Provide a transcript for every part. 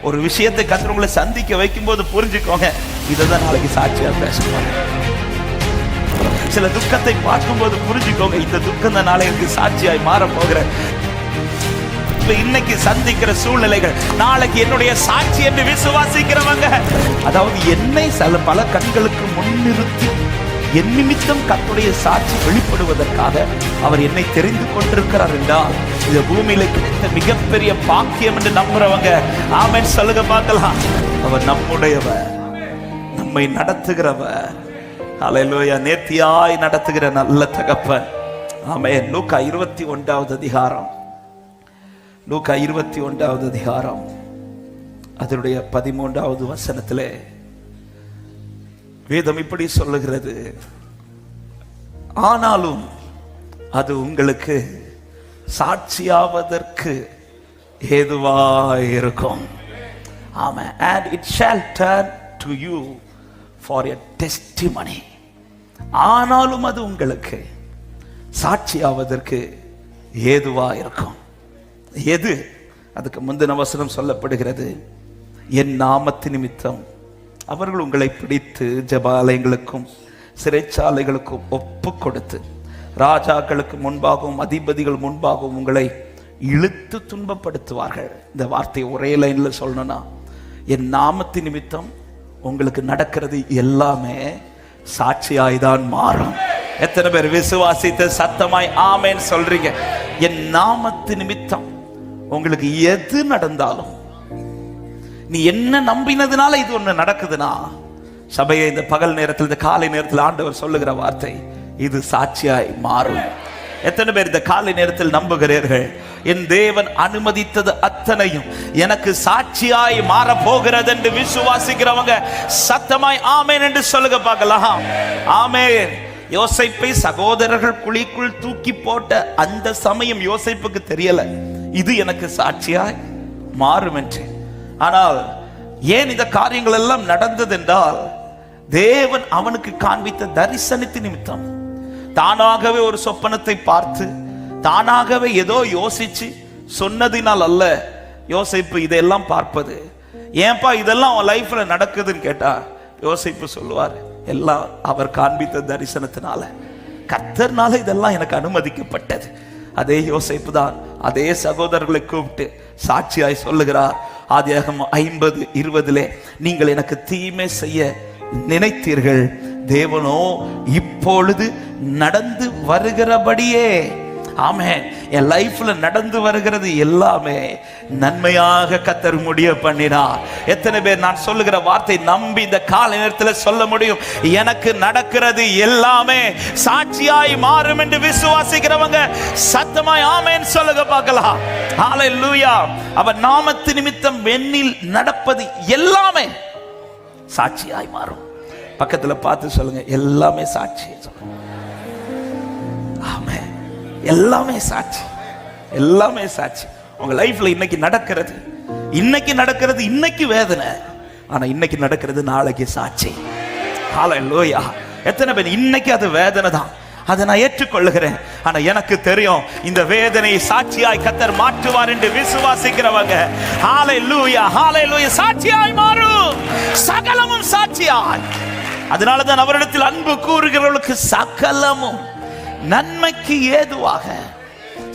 ஒரு விஷயத்தை கர்த்தர் உங்களை சந்திக்க வைக்கும் போது புரிஞ்சுக்கோங்க, இதைதான் நாளைக்கு சாட்சியா பேசுவாங்க. சில துக்கத்தை பார்க்கும்போது புரிஞ்சுக்கோங்க, இந்த துக்கம் தான் நாளைக்கு சாட்சியாய் மாற போகிற. இன்னைக்கு சந்திக்கிற சூழ்நிலைகள் நாளைக்கு என்னுடைய சாட்சி என்று விசுவாசிக்கிறவங்க, அதாவது என்னை பல கண்களுக்கு முன்னிறுத்தி என் நிமித்தம் கர்த்தருடைய சாட்சி வெளிப்படுவதற்காக அவர் என்னை தெரிந்து கொண்டிருக்கிறார் என்றால் இந்த பூமியில கிடைத்த மிகப்பெரிய பாக்கியம் என்று நம்புறவங்க ஆமென் சொல்லுங்க பார்க்கலாம். அவர் நம்முடையவர், நம்மை நடத்துகிறவர். ஹல்லேலூயா. நேர்த்தியாய் நடத்துகிற நல்ல தகப்பன். ஆமென். லூக்கா 21வது அதிகாரம், லூக்கா 21வது அதிகாரம் அதனுடைய 13வது வசனத்திலே வேதம் இப்படி சொல்லுகிறது, ஆனாலும் அது உங்களுக்கு சாட்சியாவதற்கு ஏதுவாயிருக்கும். ஆமென். And it shall turn to you for a testimony. ஆனாலும் அது உங்களுக்கு சாட்சியாவதற்கு ஏதுவாயிருக்கும். எது? அதுக்கு முந்தின வசனம் சொல்லப்படுகிறது, என் நாமத்து நிமித்தம் அவர்கள் உங்களை பிடித்து ஜெபாலயங்களுக்கும் சிறைச்சாலைகளுக்கும் ஒப்பு கொடுத்து ராஜாக்களுக்கு முன்பாகவும் அதிபதிகள் முன்பாகவும் உங்களை இழுத்து துன்பப்படுத்துவார்கள். இந்த வார்த்தை ஒரே லைன்ல சொல்லணும்னா, என் நாமத்து நிமித்தம் உங்களுக்கு நடக்கிறது எல்லாமே சாட்சியாய்தான் மாறும். எத்தனை பேர் விசுவாசித்து சத்தமாய் ஆமென் சொல்றீங்க? என் நாமத்து நிமித்தம் உங்களுக்கு எது நடந்தாலும், நீ என்ன நம்பினதுனால இது ஒண்ணு நடக்குதுன்னா, சபையை இந்த பகல் நேரத்தில் இந்த காலை நேரத்தில் ஆண்டவர் சொல்லுகிற வார்த்தை, இது சாட்சியாய் மாறும். எத்தனை பேர் இந்த காலை நேரத்தில் நம்புகிறீர்கள்? என் தேவன் அனுமதித்தது அத்தனையும் எனக்கு சாட்சியாய் மாற போகிறது என்று விசுவாசிக்கிறவங்க சத்தமாய் ஆமென் என்று சொல்லுங்க பார்க்கலாம். ஆமென். யோசேப்பை சகோதரர்கள் குழிக்குள் தூக்கி போட்ட அந்த சமயம் யோசேப்புக்கு தெரியல இது எனக்கு சாட்சியாய் மாறும் என்று. ஆனால் ஏன் இந்த காரியங்கள் எல்லாம் நடந்தது என்றால், தேவன் அவனுக்கு காண்பித்த தரிசனத்தின் நிமித்தம். தானாகவே ஒரு சொப்பனத்தை பார்த்து தானாகவே ஏதோ யோசிச்சு சொன்னதினால் அல்ல யோசேப்பு இதெல்லாம் பார்ப்பது. ஏன்பா இதெல்லாம் அவன் லைஃப்ல நடக்குதுன்னு கேட்டா யோசேப்பு சொல்லுவார், எல்லாம் அவர் காண்பித்த தரிசனத்தினால, கர்த்தர்னால இதெல்லாம் எனக்கு அனுமதிக்கப்பட்டது. அதே யோசேப்பு தான் அதே சகோதரர்களை கூப்பிட்டு சாட்சியாய் சொல்லுகிறார். ஆதியாகமம் 50:20 நீங்கள் எனக்கு தீமை செய்ய நினைத்தீர்கள், தேவனோ இப்பொழுது நடந்து வருகிறபடியே. ஆமென். என் லைஃப்ல நடந்து வருகிறது எல்லாமே நன்மையாக கர்த்தர் முடிய பண்ணினார். எத்தனை பேர் நான் சொல்லுகிற வார்த்தை நம்பி இந்த காலை நேரத்தில் சொல்ல முடியும், எனக்கு நடக்கிறது எல்லாமே சாட்சியாய் மாறும் என்று விசுவாசிக்கிறவங்க சத்தமாய் ஆமென் சொல்லுங்க பார்க்கலாம். ஹல்லேலூயா. அவர் நாமத்து நிமித்தம் வெண்ணில் நடப்பது எல்லாமே சாட்சியாய் மாறும். பக்கத்துல பார்த்து சொல்லுங்க, எல்லாமே சாட்சி. ஆமென். எல்லாமே சாட்சி, எல்லாமே சாட்சி. உங்க லைஃப்ல இன்னைக்கு நடக்கிறது, இன்னைக்கு வேதனை, ஆனா இன்னைக்கு நடக்கிறது நாளைக்கு சாட்சி. ஹல்லேலூயா. எத்தனை பேர் இன்னைக்கு அது வேதனை தான், அதை நான் ஏற்றுக்கொள்ளுகிறேன், ஆனா எனக்கு தெரியும் இந்த வேதனையை சாட்சியாய் கர்த்தர் மாற்றுவார் என்று விசுவாசிக்கிறவங்க ஹல்லேலூயா, ஹல்லேலூயா. சாட்சியாய் மாறும், சகலமும் சாட்சியாய். அதனாலதான் அவரிடத்தில் அன்பு கூறுகிறவர்களுக்கு சகலமும் நன்மைக்கு ஏதுவாக.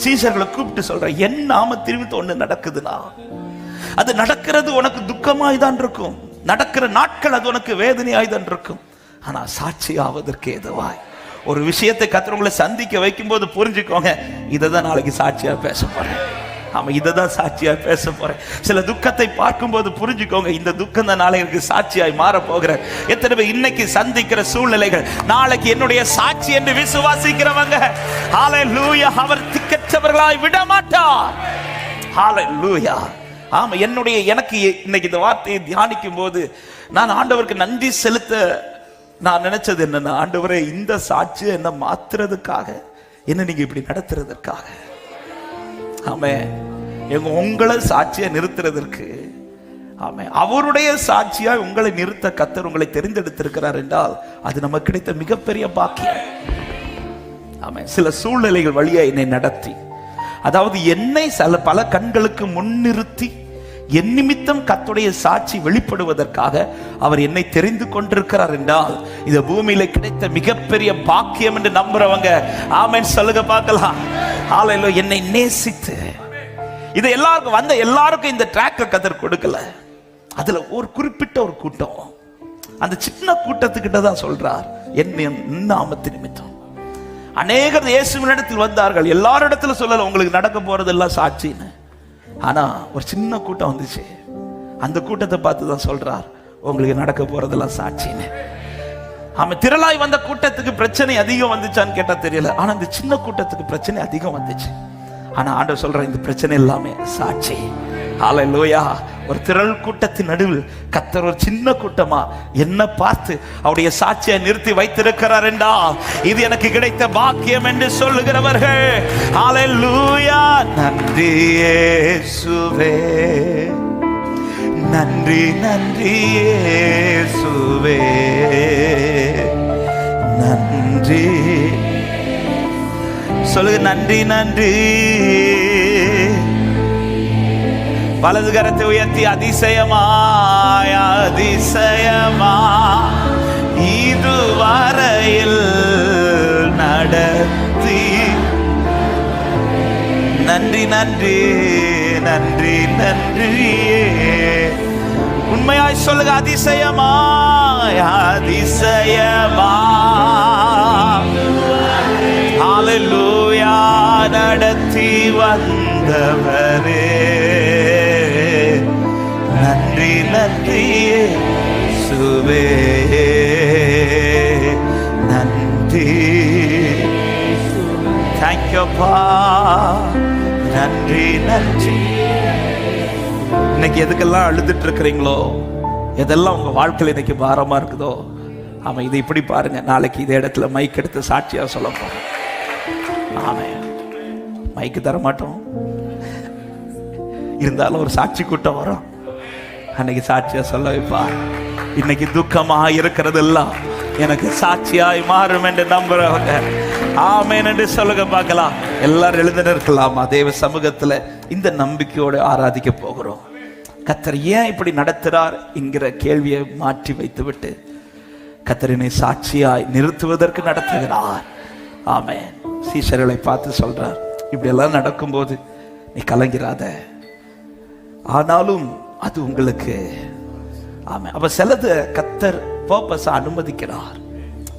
சீஷர்களை கூப்பிட்டு சொல்ற, என் நாமத்தில் ஒண்ணு நடக்குதுன்னா அது நடக்கிறது உனக்கு துக்கமாய் தான் இருக்கும், நடக்கிற நாட்கள் அது உனக்கு வேதனையாய் தான் இருக்கும், ஆனா சாட்சியாவதற்கு ஏதுவாய். ஒரு விஷயத்தை கர்த்தர் உங்களை சந்திக்க வைக்கும் போது புரிஞ்சுக்கோங்க, இதைதான் நாளைக்கு சாட்சியா பேச போறேன். ஆமா, இதைதான் சாட்சியா பேச போறேன். சில துக்கத்தை பார்க்கும்போது புரிஞ்சுக்கோங்க, இந்த துக்கம் தான் நாளைக்கு சாட்சியாய் மாற போகிறேன். எத்தனை பேர் இன்னைக்கு சந்திக்கிற சூழ்நிலைகள் நாளைக்கு என்னுடைய சாட்சி என்று விசுவாசிக்கிறவங்க ஹல்லேலூயா. அவர் திக்கற்றவர்களாய் விட மாட்டார். ஹல்லேலூயா. ஆமா, எனக்கு இன்னைக்கு இந்த வார்த்தையை தியானிக்கும் போது நான் ஆண்டவருக்கு நன்றி செலுத்த நான் நினைச்சது என்னன்னா, ஆண்டவரே இந்த சாட்சியை என்ன மாத்துறதுக்காக, என்ன நீங்க இப்படி நடத்துறதற்காக, ஆமென், உங்களை சாட்சியை நிறுத்துறதற்கு, ஆமென், அவருடைய சாட்சியா உங்களை நிறுத்த கர்த்தர் உங்களை தெரிந்தெடுத்திருக்கிறார் என்றால் அது நமக்கு கிடைத்த மிகப்பெரிய பாக்கியம். ஆமென். சில சூழ்நிலைகள் வழியா என்னை நடத்தி, அதாவது என்னை பல கண்களுக்கு முன்னிறுத்தி என் நிமித்தம் கர்த்தருடைய சாட்சி வெளிப்படுவதற்காக அவர் என்னை தெரிந்து கொண்டிருக்கிறார் என்றால் இது பூமியில கிடைத்த மிகப்பெரிய பாக்கியம் என்று நம்புறவங்க ஆமென் சொல்லுங்க பார்க்கலாம். ஹல்லேலூயா. என்னை நேசித்து இது எல்லாருக்கும் வந்த எல்லாருக்கும் இந்த ட்ராக்கை கர்த்தர் கொடுக்கல. அதுல ஒரு குறிப்பிட்ட ஒரு கூட்டம், அந்த சின்ன கூட்டத்துக்கிட்ட தான் சொல்றார் என் நாமத்து நிமித்தம். அநேகர் இயேசுவினிடத்தில் வந்தார்கள். எல்லாரிடத்துல சொல்லல உங்களுக்கு நடக்க போறதெல்லாம் சாட்சின்னு. ஆனா ஒரு சின்ன கூட்டம் வந்துச்சு. அந்த கூட்டத்தை பார்த்து தான் சொல்றார் உங்களுக்கு நடக்க போறதெல்லாம் சாட்சின்னு. ஆமா, திரளாய் வந்த கூட்டத்துக்கு பிரச்சனை அதிகம் வந்துச்சான்னு கேட்டா தெரியல. ஆனா இந்த சின்ன கூட்டத்துக்கு பிரச்சனை அதிகம் வந்துச்சு. ஆனா ஆண்டவர் சொல்ற இந்த பிரச்சனை எல்லாமே சாட்சி. ஹல்லேலூயா. ஒரு திரள் கூட்டத்தின் நடுவில் கர்த்தர் ஒரு சின்ன கூட்டமா என்ன பார்த்து அவருடைய சாட்சியை நிறுத்தி வைத்திருக்கிறார் என்றால் இது எனக்கு கிடைத்த பாக்கியம் என்று சொல்லுகிறவர்கள் ஹல்லேலூயா. நன்றி இயேசுவே, நன்றி நன்றி இயேசுவே, நன்றி சொல்லுங்க. நன்றி நன்றி. வலது கரத்தை உயர்த்தி அதிசயமாய் அதிசயமா இதுவரையில் நடத்தி நன்றி நன்றி நன்றி நன்றி. உண்மையாய் சொல்லுங்க. அதிசயமாய் அதிசயமா ஹல்லேலூயா நடத்தி வந்தவரே நன்றி நன்றி இயேசுவே, நன்றி. தேங்க்யூப்பா. நன்றி நன்றி. இன்னைக்கு எதுக்கெல்லாம் அழுதுட்டு இருக்கிறீங்களோ, எதெல்லாம் உங்க வாழ்க்கையில் இன்னைக்கு பாரமா இருக்குதோ, ஆமா இதை இப்படி பாருங்க. நாளைக்கு இதே இடத்துல மைக் எடுத்து சாட்சியா சொல்ல போறோம். ஆமா, மைக்கு தர மாட்டோம், இருந்தாலும் ஒரு சாட்சி கூட்டம் வரும். அன்னைக்கு சாட்சியா சொல்ல வைப்பா. இன்னைக்கு துக்கமாக இருக்கிறதெல்லாம் எனக்கு சாட்சியாய் மாறும் என்று நம்புறவங்க ஆமென் என்று சொல்லுங்க பார்க்கலாம். எல்லாரும் எழுந்து நிற்கலாமா? தேவ சமூகத்துல இந்த நம்பிக்கையோடு ஆராதிக்க போகிறோம். கர்த்தர் ஏன் இப்படி நடத்துறார் என்கிற கேள்வியை மாற்றி வைத்துவிட்டு கர்த்தரினை சாட்சியாய் நிறுத்துவதற்கு நடத்துகிறார். ஆமென். சீஷர்களை பார்த்து சொல்றார், இப்படி எல்லாம் நடக்கும்போது நீ கலங்கிறாத, ஆனாலும் அது உங்களுக்கு ஆமென். அப்ப சிலது கர்த்தர் பர்பஸா அனுமதிக்கிறார்.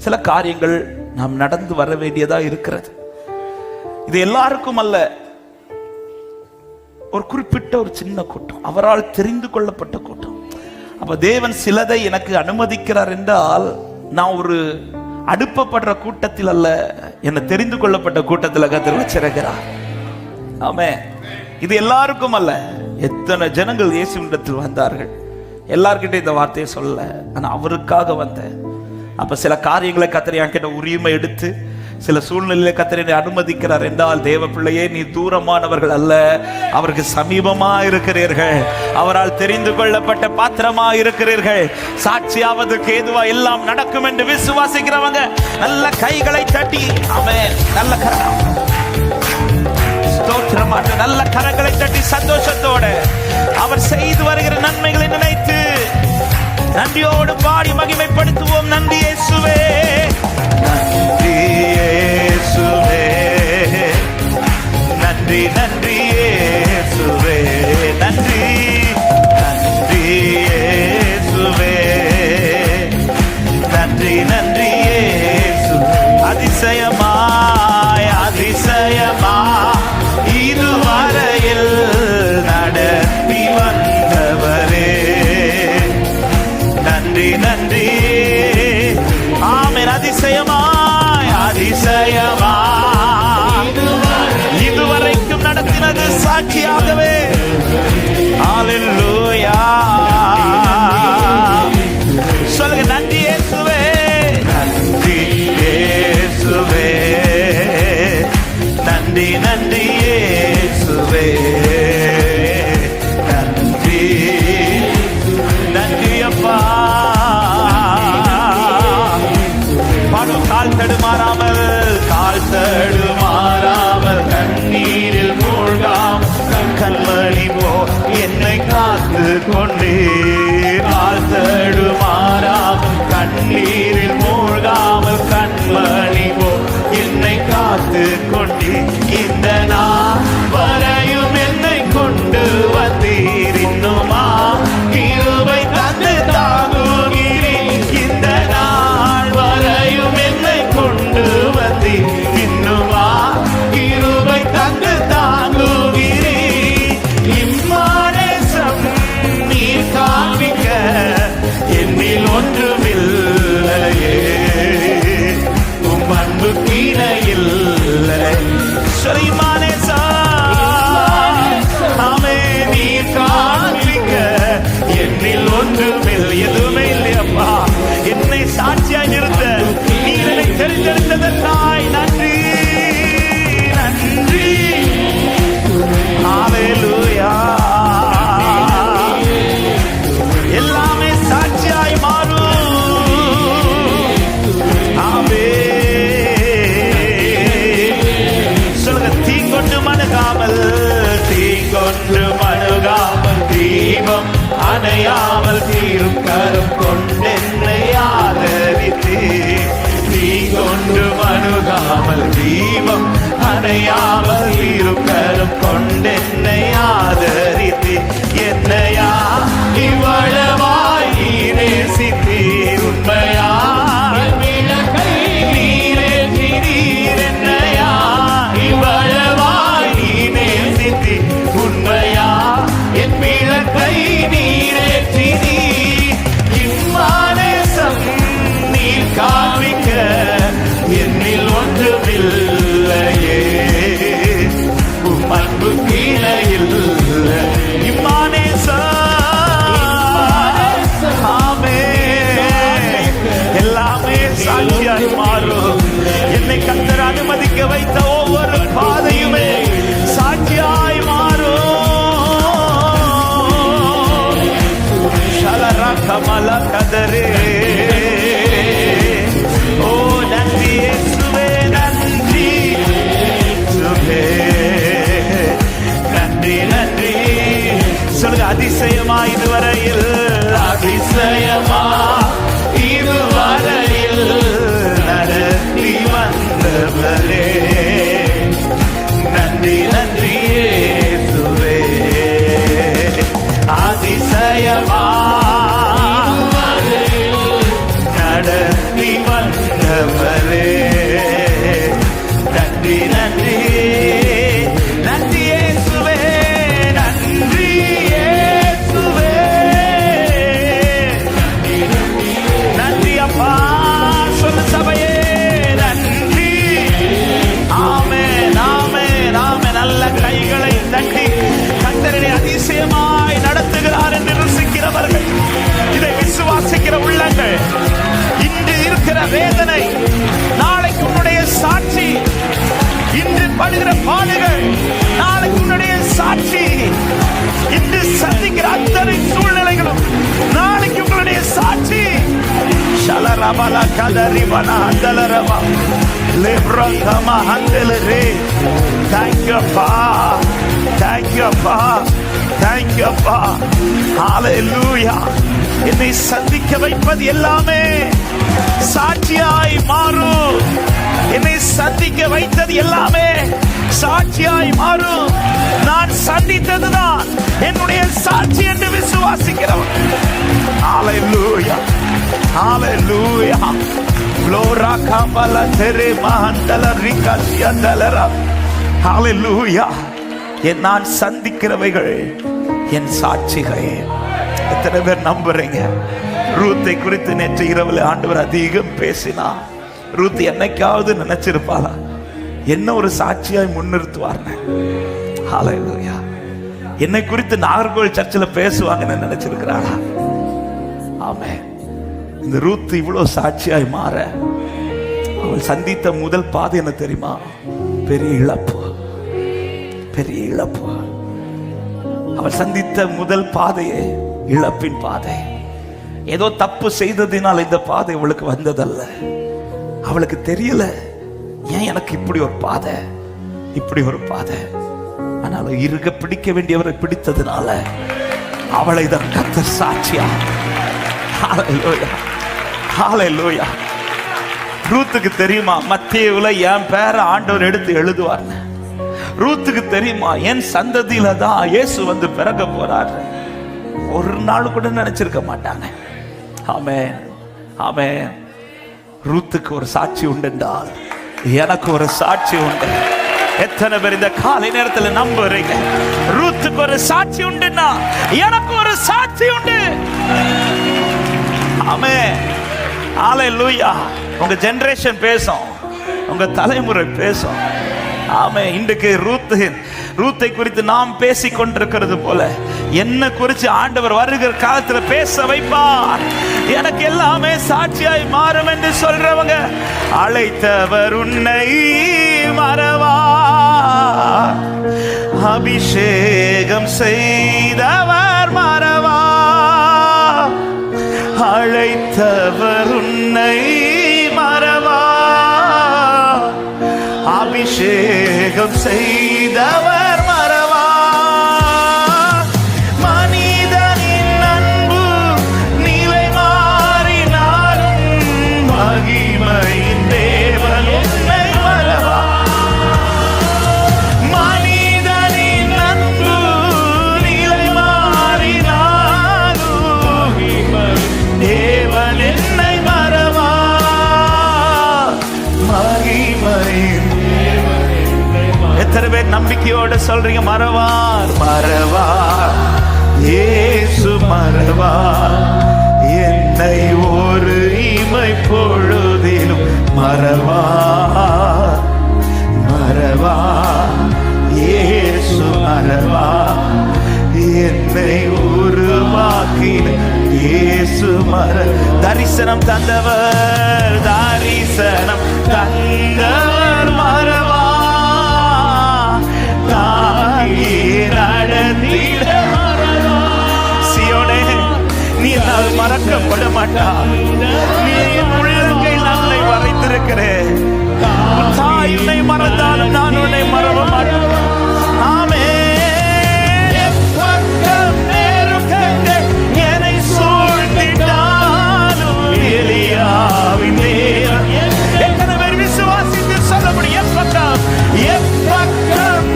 சில காரியங்கள் நாம் நடந்து வர வேண்டியதா இருக்கிறது. இது எல்லாருக்கும் அல்ல, ஒரு குறிப்பிட்ட ஒரு சின்ன கூட்டம், அவரால் தெரிந்து கொள்ளப்பட்ட கூட்டம். அப்ப தேவன் சிலதை எனக்கு அனுமதிக்கிறார் என்றால் நான் ஒரு அனுப்பப்படுற கூட்டத்தில் அல்ல, என்னை தெரிந்து கொள்ளப்பட்ட கூட்டத்தில் கர்த்தர் வச்சிருக்கிறார். ஆமென். இது எல்லாருக்கும் அல்ல. எத்தனை ஜனங்கள் இயேசுவினிடத்தில் வந்தார்கள், எல்லார்கிட்ட இந்த வார்த்தையை சொல்ல, ஆனா அவருக்காக வந்த. அப்ப சில காரியங்களை கர்த்தர் என்கிட்ட உரிமை எடுத்து சில சூழ்நிலையில கர்த்தரை அனுமதிக்கிறார் என்றால், தேவ பிள்ளையே நீ தூரமானவர்கள் அல்ல, அவருக்கு சமீபமா இருக்கிறீர்கள், அவரால் தெரிந்து கொள்ளப்பட்ட பாத்திரமா இருக்கிறீர்கள். சாட்சியாவதற்கு ஏதுவா எல்லாம் நடக்கும் என்று விசுவாசிக்கிறவங்க நல்ல கைகளை தட்டி ஆமென். நல்ல ஸ்தோத்திரமாக நல்ல கரங்களை தட்டி சந்தோஷத்தோடு அவர் செய்து வருகிற நன்மைகளை நினைத்து நன்றியோடு பாடி மகிமைப்படுத்துவோம். நன்றி இயேசுவே, நன்றி இயேசுவே, நன்றி நன்றி இயேசுவே, நன்றி நன்றி இயேசுவே, நன்றி நன்றி இயேசு. அதிசயமாய் அதிசயமா இதுவரையில் நடத்தி வந்தவரே நன்றி நன்றி. ஆமென். அதிசயமாய் அதிசயமா இதுவரைக்கும் நடத்தினது சாட்சியாகவே. ஹல்லேலூயா. சொல்லுங்க. நன்றி இயேசுவே, நன்றி இயேசுவே, நன்றி நன்றி இயேசுவே, நன்றி நன்றி அப்பா. பாடும். கால் தடுமாறாமல் கால் தடுமாறாமல் கண்ணீரில் மூழ்காம் கண்மணி போ என்னை காத்து கால் தடுமாறாமல் கண்ணீரில் மூழ்காமல் கண்மணி போல் என்னை காத்து கொண்டு இந்த நாள் வரையும் என்னை கொண்டு வந்தீர். இன்னுமா கிருபை தந்து தாங்குகிறீர். இந்த நாள் வரையும் என்னை கொண்டு வந்தீர். இன்னுமா கிருபை தந்து தாங்குகிறீர். இம்மானேசம் நீர் காண்பிக்க என்னில் ஒன்றுமில்லையே. உம் அன்பு கீழையில்லை. சரிமானேசா ஆமே நீர் காண்பிக்க என்னில் ஒன்றுமில்லை. எதுவுமே இல்லையப்பா. என்னை சாட்சியாய் நிறுத்த நீர் என்னை தெரிந்தெடுத்ததற்காய் நன்றி நன்றி. ஹல்லேலூயா. எல்லாமே சாட்சியாய் மாறும். ஆமே சொல்லுங்க. தீங்கொண்டு மணுகாமல் தீங்கொண்டு மணுகாமல் தீபம் அணையாமல் தீரும் கரம் கொண்டென்னை ஆதரித்து. தீங்கொண்டு மணுகாமல் தீபம் அணையாமல் தீரும் கரம் கொண்டென்னை ஆதரித்து. என்னையா இவ்வளவாய் நேசித்தீர். உண்மையா நீரேற்றினீர். என்னையா இவ்வளவாய் நேசித்தீர். உண்மையா என் விளக்கை நீரேற்றினீர். இம்மானேசம் நீர் காண்பிக்க என்னில் ஒன்றுமில்லையே. உம் அன்பு கீழையில் இம்மானேசம். ஆமே எல்லாமே சாட்சியாய் மாறும். என்னை கர்த்தர் அனுமதிக்க வைத்த ஒவ்வொரு பாதையுமே சாட்சியாய் மாறும். ஷலரா கமலா கதரே. ஓ நன்றி இயேசுவே நன்றி இயேசுவே நன்றி நன்றி. சொல்லுங்க. அதிசயமா இதுவரையில் அதிசயமா இதுவரையில் நடத்தி வந்தவரே நன்றி நன்றி இயேசுவே. அதிசயமா நடத்தி வந்தவரே நன்றி நன்றி நன்றி இயேசுவே நன்றி இயேசுவே நன்றி அப்பா. சொல்லு சபையே நன்றி. ஆமென் ஆமென் ஆமென். நல்ல கைகளை தட்டி கர்த்தரை அதிசயமாய் நடத்துகிறார் என்று ருசிக்கிறவர்கள், இதை விசுவாசிக்கிற உள்ளங்கள், இன்று இருக்கிற வேதனை நாளைக்கு உன்னுடைய சாட்சி. இன்று படுகிற பாடுகள் நாளைக்கு உன்னுடைய சாட்சி. இன்று சந்திக்கிற அத்தனை சூழ்நிலைகளும் நாளைக்கு உங்களுடைய சாட்சி. ஷலரபல கதரிவன அந்தலரவா லேப்ரகமா அந்தலரே. Thank you அப்பா. Thank you அப்பா. Thank you அப்பா. Hallelujah. என்னை சந்திக்க வைப்பது எல்லாமே சாட்சியாய் மாறும். என்னை சந்திக்க வைத்தது எல்லாமே சாட்சியாய் மாறும். நான் சந்தித்ததுதான் என்னுடைய சாட்சி என்று விசுவாசிக்கிறவன். ஹalleluya ஹalleluya. Gloria kabala tere mahandala rikasia dalara. ஹalleluya. நான் சந்திக்கிறவைகள் என் சாட்சிகள். எத்தனை பேர் நம்புறீங்க? ரூத்தை குறித்து நேற்று இரவில் ஆண்டவர் அதிகம் பேசினா. ரூத் என்னைக்காவது நினைச்சிருப்பாளா என்ன ஒரு சாட்சியாய் முன்னிறுத்துவார்னு? ஹalleluya. என்னை குறித்து நாகர்கோவில் சர்ச்சில் பேசுவாங்கன்னு நினைச்சிருக்கிறாளா? ஆமென். இந்த ரூத் இவ்வளவு சாட்சியாய் மாற அவள் சந்தித்த முதல் பாதை என்ன தெரியுமா? பெரிய இழப்பு. பெரிய இழப்பு. அவள் சந்தித்த முதல் பாதையே இழப்பின் பாதை. ஏதோ தப்பு செய்ததினால் இந்த பாதை அவளுக்கு வந்ததல்ல. அவளுக்கு தெரியல ஏன் எனக்கு இப்படி ஒரு பாதை, இப்படி ஒரு பாதை. ஆனாலும் இருக பிடிக்க வேண்டியவரை பிடித்ததுனால அவளை தான் கர்த்தர் சாட்சியா. ஹல்லேலூயா, ஹல்லேலூயா. ரூத்துக்கு தெரியுமா மத்தேயுல என் பேரை ஆண்டவர் எடுத்து எழுதுவார். ரூத்துக்கு தெரியுமா என் சந்ததியில தான் இயேசு வந்து பிறக்க போறாரு. ஒரு நாள் கூட நினைச்சிருக்க மாட்டாங்க. ஆமென், ஆமென். ரூத்துக்கு ஒரு சாட்சி உண்டு என்றால் எனக்கு ஒரு சாட்சி உண்டு. எத்தனை பேர் இந்த காலை நேரத்தில் நம்புறீங்க? ரூத்துக்கு ஒரு சாட்சி உண்டுன்னா எனக்கு ஒரு சாட்சி உண்டு. ஆமென், ஹல்லேலூயா. உங்க ஜெனரேஷன் பேசும், உங்க தலைமுறை பேசும். ஆமென். இன்றைக்கு ரூத்தை குறித்து நாம் பேசிக் கொண்டிருக்கிறது போல என்ன குறித்து ஆண்டவர் வருகிற காலத்தில் பேச வைப்பார். எனக்கு எல்லாமே சாட்சியாய் மாறும் என்று சொல்றவங்க, அழைத்தவர் உன்னை மறவார், அபிஷேகம் செய்தவர் மறவார், அழைத்தவர் உன்னை மறவார், அபிஷேகம் செய்தவர் மறவார். மனிதனின் அன்பு நிலை மாறினாலும் மகிமையின் தேவன் உன்னை மறவார். மனிதனின் அன்பு நிலை மாறினாலும் தேவன் என்னை மறவார். மகிமையின் எத்தனை பேர் நம்பிக்கையோடு சொல்றீங்க? மறவார், மறவார், இயேசு மறவார் என்னை ஒரு இமை பொழுதிலும். மறவார், மறவார், இயேசு மறவார் என்னை உருவாக்கின இயேசு தரிசனம் தந்தவர், தரிசனம் தந்தவர் மறவார். சியோனே, நீ என்னால் மறக்கப்பட மாட்டாய். நீ என் உள்ளங்கையில் நம்மை வரைத்திருக்கிறேன். தாய் உன்னை மறந்தாலும் நான் உன்னை மறவ மாட்டேன். ஆமென். பக்கம் நெருக்கங்கள் என்னை சூழ்ந்திட்டாலும் எலியாவின் தேவன். எத்தனை பேர் விசுவாசித்து சொல்ல முடியும்? எப்பக்கம்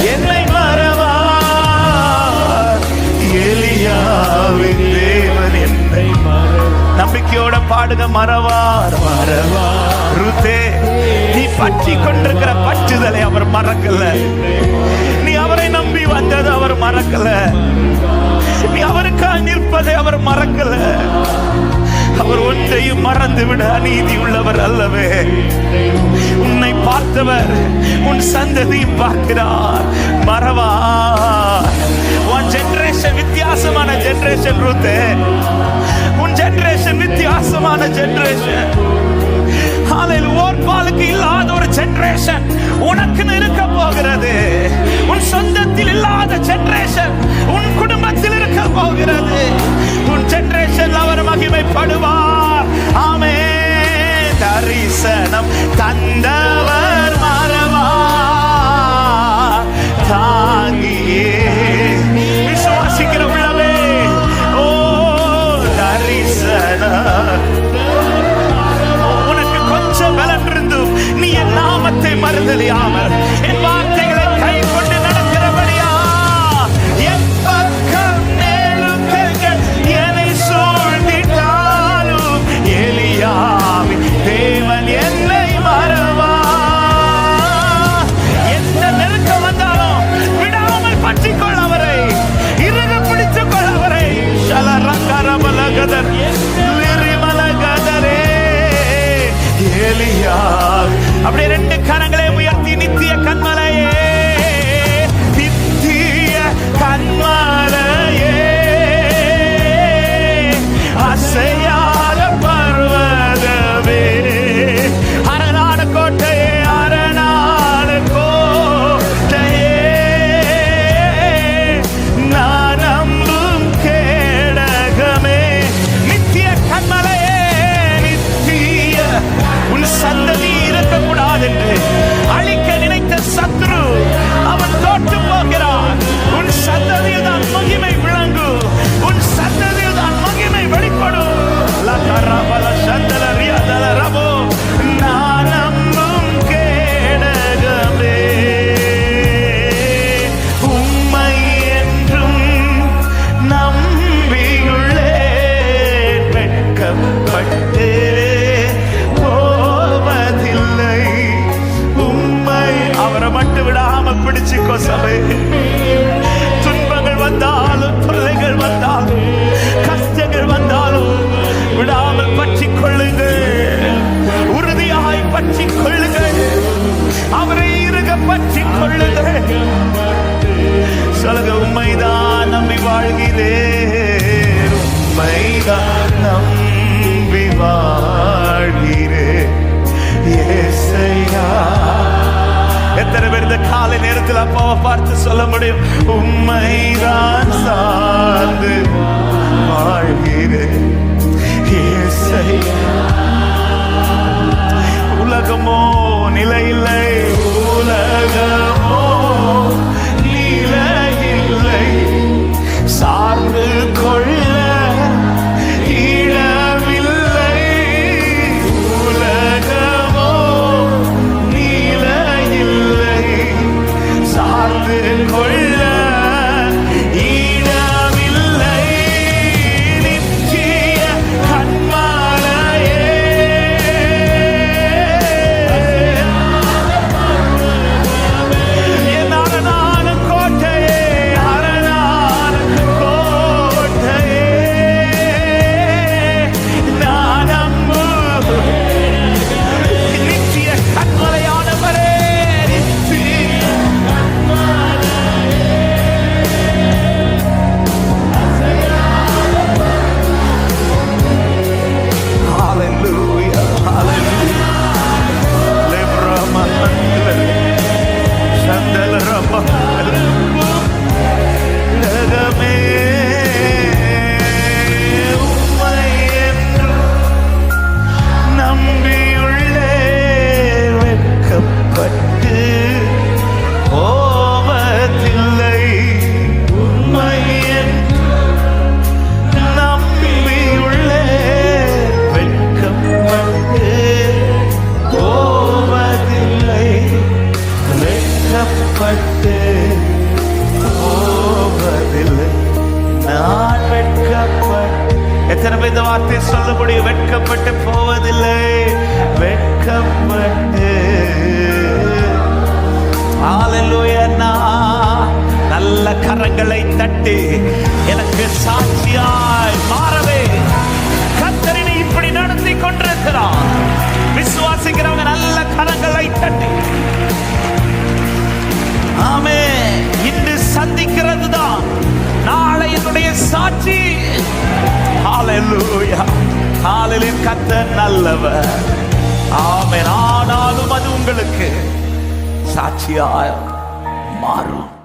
என்னை மறவார், எலியாவின் தேவன் என்னை மறவார். நம்பிக்கையோட பாடுங்க, மறவார், மறவார். ரூத்தே, நீ பற்றி கொண்டிருக்கிற பற்றுதலை அவர் மறக்கல. நீ அவரை நம்பி வந்தது அவர் மறக்கல. நீ அவருக்காக நிற்பதை அவர் மறக்கல. அவர் ஒன்றையும் மறந்து விட அநீதி உள்ளவர் அல்லவே. உன்னை பார்த்தவர் உன் சந்ததியும் பார்க்கிறார். மறவார். உன் ஜெனரேஷன் வித்தியாசமான ஜெனரேஷன் ரூத்தே. உன் ஜெனரேஷன் வித்தியாசமான ஜெனரேஷன். ஓர்பாலுக்கு இல்லாத ஒரு ஜெனரேஷன் உனக்கு இருக்க போகிறது. உன் சொந்தத்தில் இல்லாத ஜெனரேஷன் உன் குடும்பத்தில் இருக்க போகிறது. உன் ஜெனரேஷன் அவர் மகிமைப்படுவார். ஆமென். தரிசனம் தந்தவர் மறவார், தாங்கியே விசுவாசிக்கிற உள்ளவே. ஓ தரிசனம். உனக்கு கொஞ்சம் பலன் இருந்தும் நீ என் நாமத்தை மறந்தலியாமல் என் வார்த்தைகளை கை கொண்டு நடக்கிறபடியா, என் பக்கம் நெருக்கங்கள் என்னை சூழ்ந்திட்டாலும் எலியாவின் தேவன் என்னை மறவார். விட்டு விடாம பிடிச்சுக்கோ சபை. துன்பங்கள் வந்தாலும், தொல்லைகள் வந்தாலும், கஷ்டங்கள் வந்தாலும் விடாமல் பற்றிக் கொள்ளுங்கள். உறுதியாய் பற்றிக் கொள்ளுங்கள். அவரை இருக பற்றிக் கொள்ளுங்கள். சொல்லுங்க, உம்மைதான் நம்பி வாழ்கிறேன், உம்மைதான் நம்பி வாழ்கிறேன் இயேசையா. எத்தனை பேர் இந்த காலை நேரத்தில் அப்பாவை பார்த்து சொல்ல முடியும், உம்மைதான் சார்ந்து வாழ்கிறேன் இயேசையா. உலகமோ நிலையில்லை, உலகமோ நிலையில்லை, சார்ந்து கொள்ள இடமில்லை. உலகமோ நிலையில்லை, சார்ந்து கொள்ள இடமில்லை. நித்திய கன்மலையே, என் அரணான கோட்டையே, அரணான கோட்டையே, நான் நம்புகிறேன். நித்திய கன்மலையானவரே, நித்திய Hallelujah, hallelujah. Lebrama Shandalarama Lagame உம்மை என்று நம்பியுள்ளே, வெட்கப்பட்டு போவதில்லை. உம்மை என்று நம்பியுள்ளே, வெட்கப்பட்டு போவதில்லை. வெட்கப்பட்டு போவதில்லை. நான் வெட்கப்பட்டு, எத்தனை பேர் இந்த வார்த்தையை சொல்ல முடியும்? வெட்கப்பட்டு போவதில்லை, வெட்கப்பட்டு. ஹalleluya. நான் நல்ல கரங்களை தட்டி எனக்கு சாட்சியாய் மாறவே கர்த்தரினை இப்படி நடத்தி கொண்டிருக்கிறார். விசுவாசிக்கிறவங்க நல்ல கரங்களை தட்டி ஆமென். இன்று சந்திக்கிறது தான் நாளை என்னுடைய சாட்சி. ஹalleluya, ஹalleluya. கர்த்தர் நல்லவர். ஆமென். ஆனாலும் அது உங்களுக்கு சாட்சியாய் மாறும்.